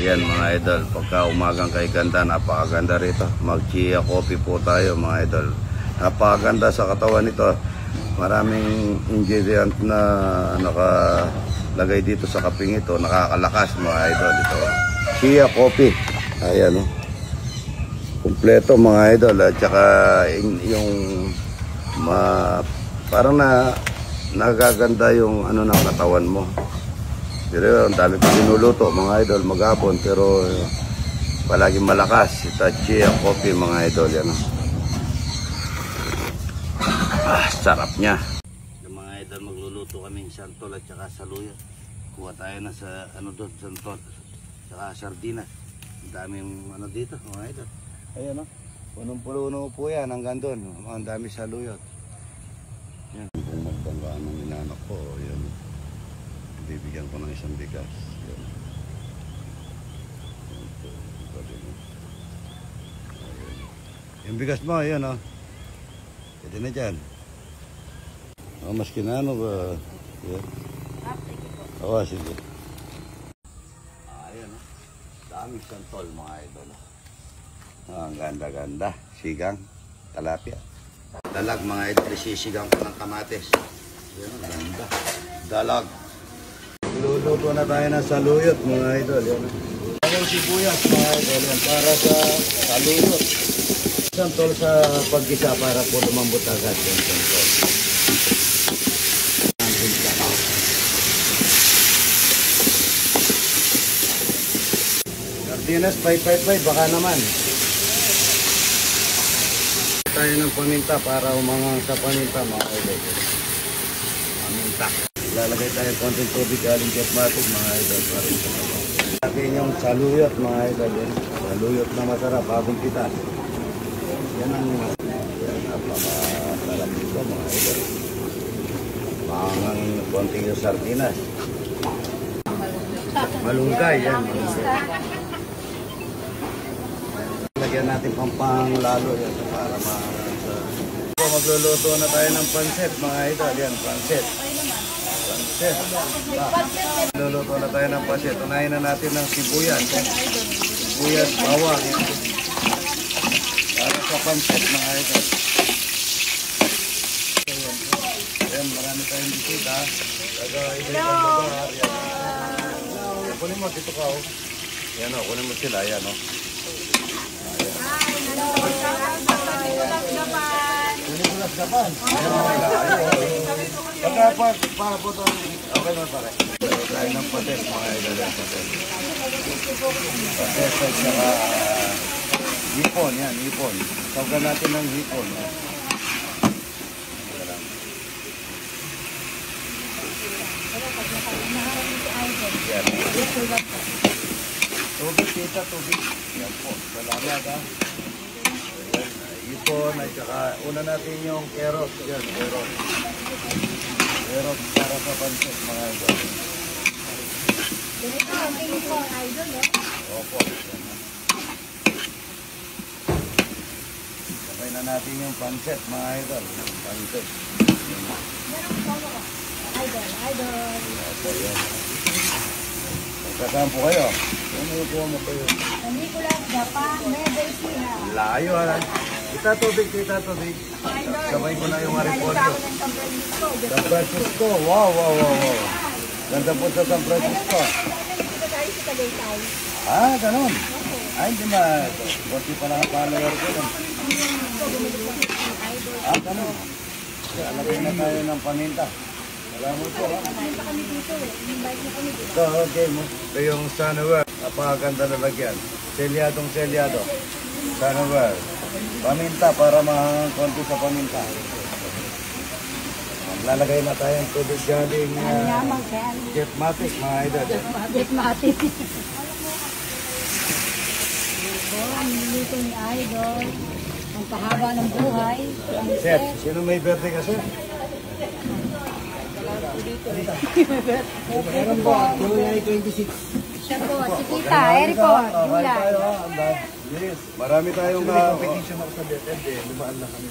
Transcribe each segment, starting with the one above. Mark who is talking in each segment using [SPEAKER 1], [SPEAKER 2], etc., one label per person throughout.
[SPEAKER 1] Ayan mga idol, pagka umagang kay ganda, napakaganda rito. Mag-chia coffee po tayo mga idol. Napakaganda sa katawan nito. Maraming ingredient na nakalagay dito sa kaping ito. Nakakalakas mga idol ito. Chia coffee. Ayan o. Kompleto mga idol. At saka yung parang nagaganda yung ano ng katawan mo. Pero ang dami ko sinuluto mga idol maghapon, pero palaging malakas. Ito chia coffee mga idol yan. Sarap niya. Yung mga idol magluluto kaming santol at saka saluyot. Kuha tayo na sa ano doon, santol saka sardinas. Ang daming ano dito mga idol. Ayan o. Punong-puno po yan hanggang doon. Ang dami saluyot. Yan. Kung magbanggaan ng inanak ko, yan. Bibigyan ko ng isang bigas. Yan. Yung bigas mo, yan o. Pwede na dyan. O, maski na ano ba? Yan. Oo, sige. Ayan o. Daming santol mga idol. Ang ganda-ganda. Sigang, talapia. Dalag mga idol. Sisigang ko ng kamatis. Yan, ganda. Dalag. Luluto na tayo ng saluyot mga idol. Yan. Ang sibuyas mga idol. Yan. Para sa saluyot. Santol sa pagkisa para po lumambot agad yung santol. Sardinas 555 baka naman. Tayo ng paminta para umangang sa paminta mga idol. Paminta. Lalagay tayo konting tubig galing Jetmatic mga idol. Natin yung saluyot mga idol. Saluyot na masarap, bagong pitas. Yan ang napakasarap ito mga idol. Maangang konting yung sardinas. Malunggay yan. Lagyan natin pampang lalo yan para magluluto na tayo ng pansit mga idol. Yan, pansit. Luluto na tayo ng pansit. Unahin na natin ng sibuyas. Sibuyas, bawang. Para sa pansit mga idol. Ayan, marami tayong bisita. Hello! Kunin mo, dito ka o. Ayan o, kunin mo sila. Ayan o. Kunin mo las gapan. Para po ito. Okay naman pare. Tayo ng pates mga idol. Pates at saka hipon. Yan, hipon. Tawgan natin ng hipon. Yan. Tubig kita, tubig. Yan po. Salamat ha. Hipon at saka una natin yung carrot. Yan, carrot. Carrot para sa pansit mga idol.
[SPEAKER 2] Ganito ang hipon idol eh.
[SPEAKER 1] Opo. Sabay na natin yung pansit mga idol. Pansit.
[SPEAKER 2] Idol.
[SPEAKER 1] Magkasama po kayo. Ano yung kuha mo kayo?
[SPEAKER 2] Nicolas, Japan, Nueva Ecija.
[SPEAKER 1] Layo ha. Kita tubig. Sabay ko na yung Aripondo. San Francisco. Wow. Ganda po sa San Francisco. Ah, ganun. Ay, hindi na. Buti pa lang ang follower ko. Ah, ganun. Alagay na tayo ng paminta. Salamat po. Ito, okay mo. Ito yung Sunwear. Napakaganda na lagyan. Selyado. Sunwear. Paminta para konti sa paminta. Lalagay na tayong tubig galing Jetmatic mga idol.
[SPEAKER 2] Jetmatic. Ang nilito ni idol. Ang pahaba ng buhay.
[SPEAKER 1] Sir, sino may birthday ka, sir?
[SPEAKER 2] Meron po.
[SPEAKER 3] July 26.
[SPEAKER 2] Siya po, si Tita, Eriko, July.
[SPEAKER 1] Yes, marami tayong
[SPEAKER 3] Competition ako sa birthday. Lumaan na kami.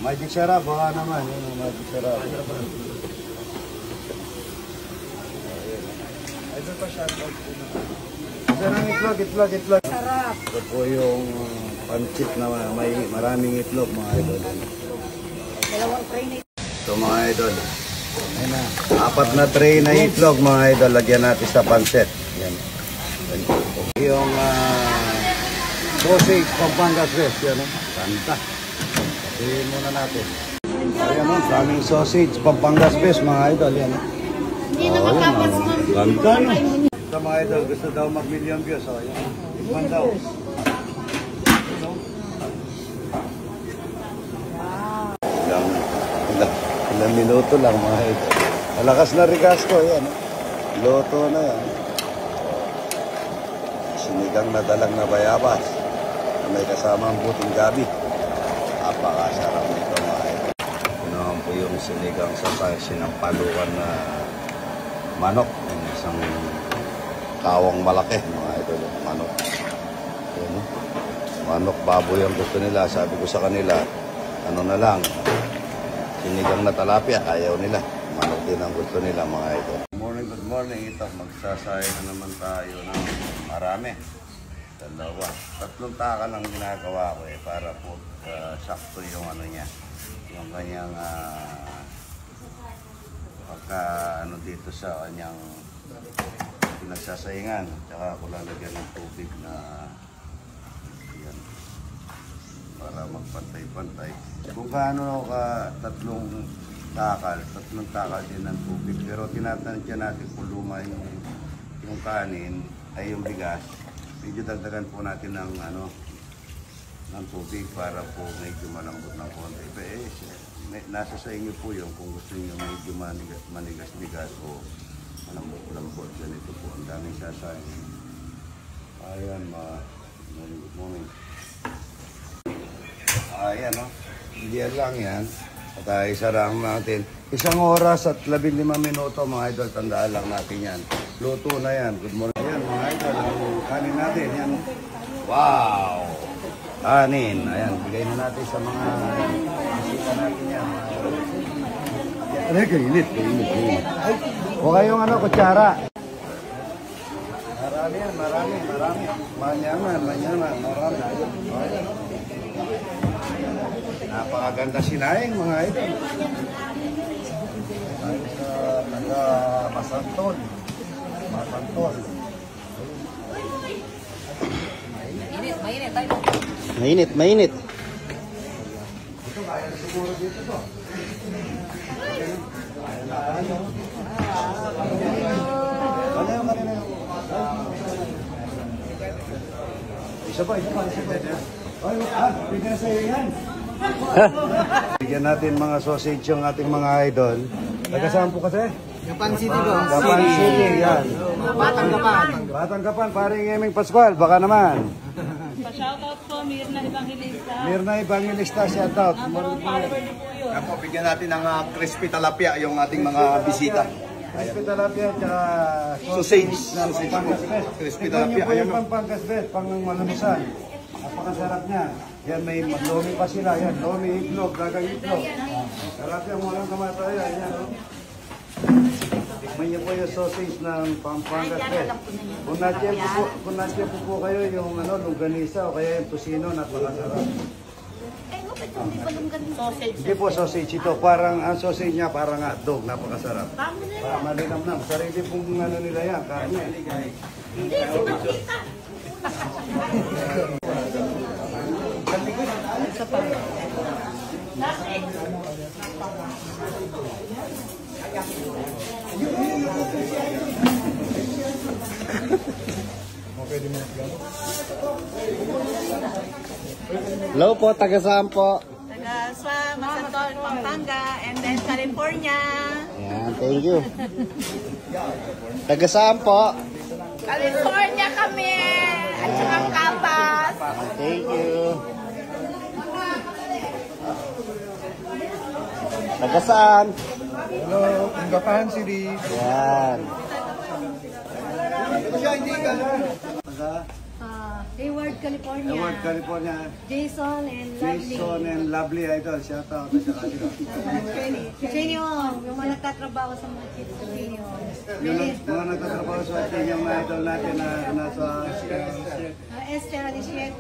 [SPEAKER 1] Magic Sarap, baka naman. Yun ang Magic Sarap.
[SPEAKER 3] Idol pa shoutout po na.
[SPEAKER 1] Sir, ang itlog.
[SPEAKER 2] Sarap.
[SPEAKER 1] Ito po yung pancit na may maraming itlog, mga idol.
[SPEAKER 2] Dalawang tray na
[SPEAKER 1] Ito, mga idol. Ayan na. 4 na tray na itlog, mga idol. Lagyan natin sa pancit. Yan. Yung sausage Pampangas West. Yan, ganda. Patuloyin muna natin. Ayan, daming sausage Pampangas West, mga idol. Yan.
[SPEAKER 2] Hindi na matapos ng
[SPEAKER 1] Ganda, no? Ito, mga idol, gusto daw mag-million views. O, yan. Tikman daw. Ilang minuto lang, mga idol. Malakas na rigas ko, yan. Luto na yan. Sinigang na dalang na bayabas. May kasamang buting gabi. Napakasarap nito, mga idol. Ginawan po yung sinigang sa sinampaluan na manok. Yung isang kawang malaki, mga idol. Manok. Ayan, no? Manok, baboy ang gusto nila. Sabi ko sa kanila, ano na lang, sinigang na talapia, ayaw nila. Manok din ang gusto nila, mga idol. Good morning. Ito, magsasaya na naman tayo ng marami. 2. 3 taka lang ginagawa ko para po sakto yung ano niya. Yung kanyang pagka ano dito sa kanyang pinagsasaingan. Tsaka ako lalagyan ng tubig na yan, para magpantay-pantay. Kung gaano ka 3 takal din ng tubig. Pero tinatansya natin kung luma yung kanin ay yung bigas. Medyo dagdagan po natin ng ng tubig para po medyo malambot ng konti. Nasa sa inyo po yung kung gusto niyo medyo manigas-bigas o malambot. Ganito po. Ang daming sasayang. Ayan, good morning. Ayan, no? Hindi lang yan. At isarang natin. 1 oras at 15 minuto, mga idol. Tandaan lang natin yan. Luto na yan. Good morning. Ayan, mga idol. Ang kanin natin. Yan. Wow! Kanin. Ayan. Bigay na natin sa mga bisita natin yan. Ano yung kainit? O kayong kutsara. Marami yan. Marami. Manyaman. Marami. Ayan. Napakaganda sinaing, mga idol. Tayo sa taga Masantol. Mainit. Ito, kaya na siguro dito to. Kanina. Isa pa. Bigyan sa iyo yan. Bigyan natin mga sausage yung ating mga idol. Taga-saan po kasi?
[SPEAKER 3] Gapan City ko.
[SPEAKER 1] Gapan City, yan.
[SPEAKER 3] Batang Gapan.
[SPEAKER 1] Paring Eming Pascual, baka naman.
[SPEAKER 2] Pa-shoutout po, Mirna Evangelista.
[SPEAKER 1] Mirna Evangelista, shoutout.
[SPEAKER 3] Yan po, bigyan natin ng crispy talapia yung ating mga bisita.
[SPEAKER 1] Crispy talapia at
[SPEAKER 3] Sausage.
[SPEAKER 1] na Pampangas Best.
[SPEAKER 3] Crispy
[SPEAKER 1] Tignan niyo
[SPEAKER 3] talapia,
[SPEAKER 1] po
[SPEAKER 3] ayan,
[SPEAKER 1] yung
[SPEAKER 3] no?
[SPEAKER 1] Pampangas Best, pang malamusan. Napakasarap niya. Yan, may maglomi pa sila. Yan, lomi, itlog, dagang itlog. Sarap yan, walang kamatayan. Yan, no? Tikman niyo po yung sausage ng Pampangas Best. Kung natiyempo po kayo yung longganisa o kaya yung tosino, napakasarap.
[SPEAKER 2] Sausage.
[SPEAKER 1] Hindi po sausage ito. Parang ang sausage niya parang hotdog. Napakasarap. Malinamnam. Sarili pong nila yan. Karne.
[SPEAKER 2] Hindi, si Makita.
[SPEAKER 1] Hello po, taga-saan po?
[SPEAKER 4] Taga Masantol, Pampanga, and then California.
[SPEAKER 1] Ayan, thank you. Taga-saan po?
[SPEAKER 4] California kami! At saka Kapas.
[SPEAKER 1] Thank you. Taga-saan?
[SPEAKER 3] Hello, ang Gapan City.
[SPEAKER 1] Ayan.
[SPEAKER 3] Ito siya, hindi ka.
[SPEAKER 1] Taga?
[SPEAKER 2] Hayward, California.
[SPEAKER 1] Hayward, California.
[SPEAKER 2] Jason and Lovely.
[SPEAKER 1] Jason and Lovely Idol. Shout out.
[SPEAKER 2] Chenyo, yung mga nagtatrabaho sa mga kids sa Chenyo.
[SPEAKER 1] Yung mga nagtatrabaho sa atin, yung mga idol natin na nasa
[SPEAKER 2] Estela 17.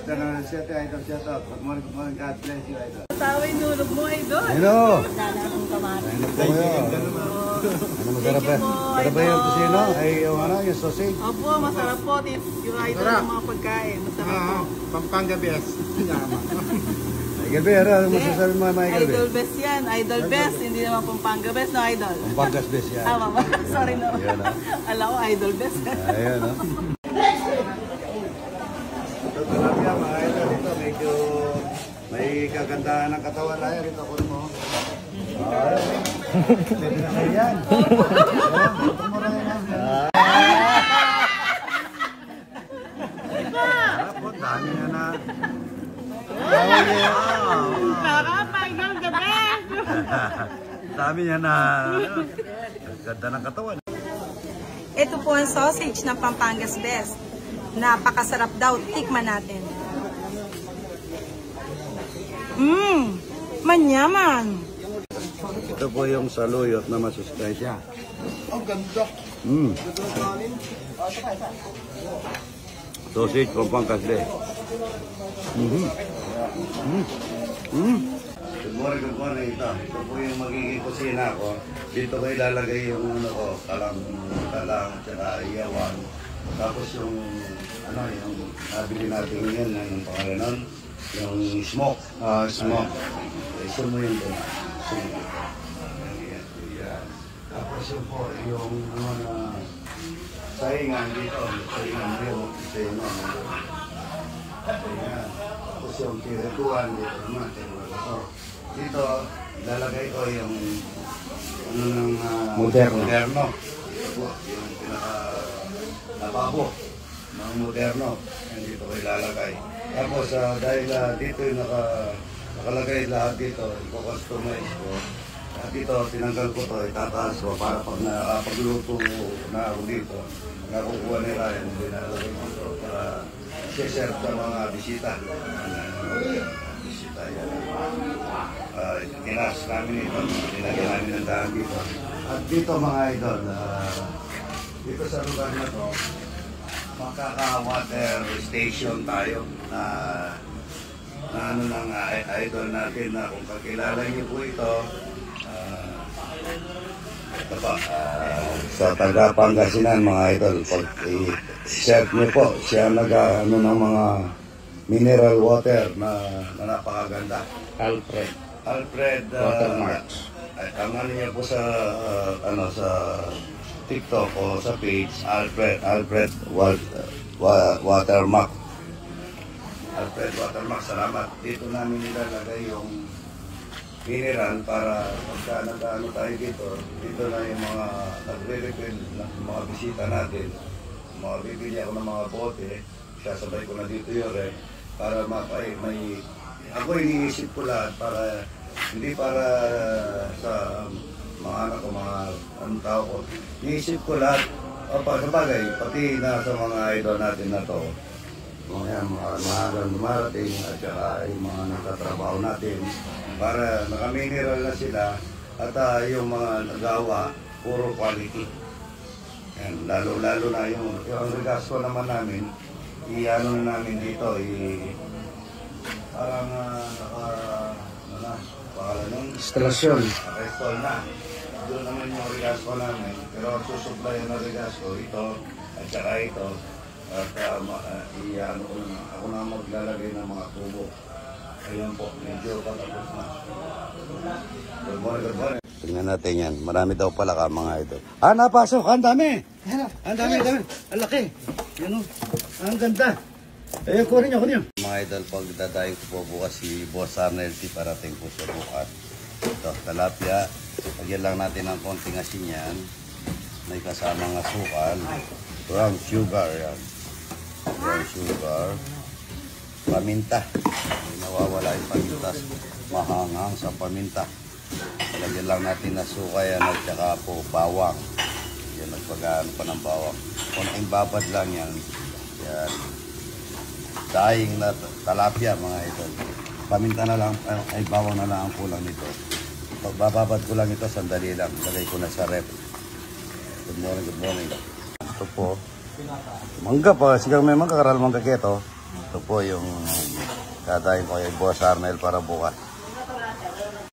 [SPEAKER 1] Ito na lang siya, idol, shout out. Good morning, God bless you, idol.
[SPEAKER 4] Taway nulog mo, idol.
[SPEAKER 1] Hello!
[SPEAKER 2] Dala ng kamatis.
[SPEAKER 1] Ano po yun? Ano masarap ba? Sarap ba yung kusino? Ay, yung ano, yung sausage?
[SPEAKER 4] Opo, masarap po. Yung idol ng mga pagkain. Masarap po.
[SPEAKER 3] Pampanga best.
[SPEAKER 1] Ay, gabi, ano masasabi mo, mga gabi?
[SPEAKER 4] Idol best yan. Idol best. Hindi naman Pampanga best, no, idol?
[SPEAKER 1] Ang panggas best yan.
[SPEAKER 4] Tama ba? Sorry no.
[SPEAKER 1] Ayan,
[SPEAKER 4] Alam ko, idol best.
[SPEAKER 1] Ayan, no? Ito talaga, mga idol, ito medyo may kagandahan ng katawan na yan. Ito ko mo. Pwede na kayo yan. Ito mo rin yan. Sarap po, dami na na.
[SPEAKER 4] Nakapag ng gabi.
[SPEAKER 1] Dami niya na. Ganda ng katawan.
[SPEAKER 5] Ito po ang sausage ng Pampanga's Best. Napakasarap daw. Tikman natin. Manyaman.
[SPEAKER 1] Ito po yung saluyot na masustansya.
[SPEAKER 3] Ang ganda.
[SPEAKER 1] Sausage Pampanga's Best. Good morning, ito. Ito po yung magiging kusina ko. Dito ko ilalagay yung ano ko, talang, tsaka iyawan. Tapos yung, ano, yung nabili natin yun, yung pangalan nun, yung smoke. Smoke. Isun mo yun doon. Yan. Tapos yung po, yung ano na, saingan dito, saingan mo yun, saingan mo yun. Ayan. Tapos yung kirituan dito naman, dito, ilalagay ko yung ano ng moderno. Ito po, yung pinaka-lababo ng moderno. Yan dito ko ilalagay. Tapos dahil dito yung nakalagay lahat dito, i-customize ko. At dito, tinanggal ko to, itataas ko para pag nakapagluto na ako dito, nakukuha nila yan, binalagay ko to para i-serve sa mga bisita. Bisita yan. Tinas namin ito, nilagyan namin ng daan dito. At dito mga idol, dito sa lugar na to, makaka-water station tayo na ano ng idol natin na kung kakilala niyo po ito, ito po, sa taga Pangasinan mga idol, pag i-serve niyo po, siya nag-ano ng mga mineral water na napakaganda. Alfred Watermarks. Ang ano niya po sa sa TikTok o sa page, Alfred Watermark. Alfred Watermark, salamat. Dito namin nilalagay yung mineral para pagka nag-ano tayo dito na yung mga nagre-refill ng mga bisita natin. Bibili ako ng mga bote, sasabay ko na dito yun para may ako iniisip ko lahat para hindi para sa mga anak ko, mga anong tao ko. Iniisip ko lahat, sabagay, pati na sa mga idol natin na to, mga maagang dumarating at saka yung mga nagtatrabaho natin para nakamineral na sila at yung mga nagawa, puro quality. Yan, lalo na yung regasto naman namin, i-ano na namin dito, parang pangalan nun? Instalasyon. Naka-install na. Doon naman yung regasto namin, pero susupply na regasto ito at saka ito. At i-ano ko na, ako na maglalagay ng mga tubo. Ayun po, medyo patapos na. Good morning. Tingnan natin yan. Marami daw pala ka mga ito. Napasok! Ang dami! Ang dami! Ang laki! Yan o. Ang ganda! Ayun, kunin nyo. Mga idol, pagdadayo ko po bukas si Boss Arnelty parating po sa bukat. Ito, talapia. Lagyan lang natin ng konting asin yan. May kasamang asukal. Brown sugar yan. Brown sugar. Paminta. May nawawala yung paminta. Mahanghang sa paminta. Lagyan lang natin na suka yan at saka po bawang. Yan, nagpag-ano pa ng bawang. Konting babad lang yan. Yan. Daing na talapia mga idol. Paminta na lang, ay bawang na lang ang kulang nito. Pagbababad ko lang ito, sandali lang. Lagay ko na sa rep. Good morning. Ito po, Mangga pa, sigang may mangga, karal mangga keto. Ito po yung katayin ko kay Boss Arnel para bukas.